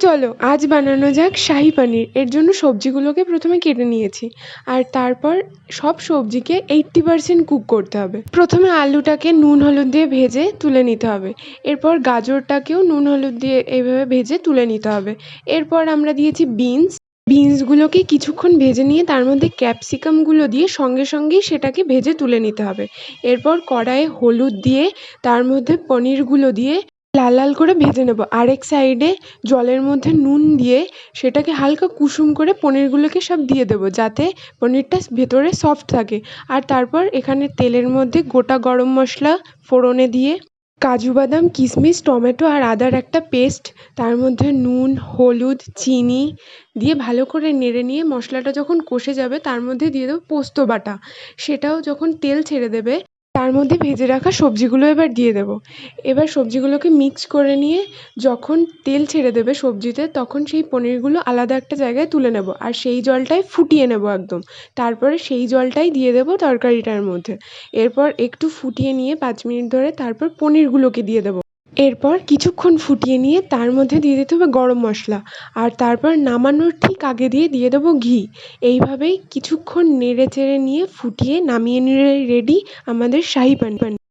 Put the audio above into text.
চলো আজ বানানো যাক শাহি পানির। এর জন্য সবজিগুলোকে প্রথমে কেটে নিয়েছি, আর তারপর সব সবজিকে 80% কুক করতে হবে। প্রথমে আলুটাকে নুন হলুদ দিয়ে ভেজে তুলে নিতে হবে। এরপর গাজরটাকেও নুন হলুদ দিয়ে এইভাবে ভেজে তুলে নিতে হবে। এরপর আমরা দিয়েছি বিনসগুলোকে কিছুক্ষণ ভেজে নিয়ে তার মধ্যে ক্যাপসিকামগুলো দিয়ে সঙ্গে সঙ্গেই সেটাকে ভেজে তুলে নিতে হবে। এরপর কড়াইয়ে হলুদ দিয়ে তার মধ্যে পনিরগুলো দিয়ে লাল লাল করে ভেজে নেব। আরেক সাইডে জলের মধ্যে নুন দিয়ে সেটাকে হালকা কুসুম করে পনিরগুলোকে সব দিয়ে দেবো, যাতে পনিরটা ভেতরে সফট থাকে। আর তারপর এখানে তেলের মধ্যে গোটা গরম মশলা ফোড়নে দিয়ে কাজু বাদাম কিশমিশ টমেটো আর আদার একটা পেস্ট, তার মধ্যে নুন হলুদ চিনি দিয়ে ভালো করে নেড়ে নিয়ে মশলাটা যখন কষে যাবে তার মধ্যে দিয়ে দেবো পোস্ত বাটা। সেটাও যখন তেল ছেড়ে দেবে তার মধ্যে ভেজে রাখা সবজিগুলো এবার দিয়ে দেবো। এবার সবজিগুলোকে মিক্স করে নিয়ে যখন তেল ছেড়ে দেবে সবজিতে, তখন সেই পনিরগুলো আলাদা একটা জায়গায় তুলে নেব আর সেই জলটাই ফুটিয়ে নেব একদম। তারপরে সেই জলটাই দিয়ে দেবো তরকারিটার মধ্যে। এরপর একটু ফুটিয়ে নিয়ে 5 মিনিট ধরে তারপর পনিরগুলোকে দিয়ে দেবো। এরপর কিছুক্ষণ ফুটিয়ে নিয়ে তার মধ্যে দিয়ে দিতে হবে গরম মশলা, আর তারপর নামানোর ঠিক আগে দিয়ে দেবো ঘি। এইভাবেই কিছুক্ষণ নেড়ে চেড়ে নিয়ে ফুটিয়ে নামিয়ে নিলে রেডি আমাদের শাহি পানি।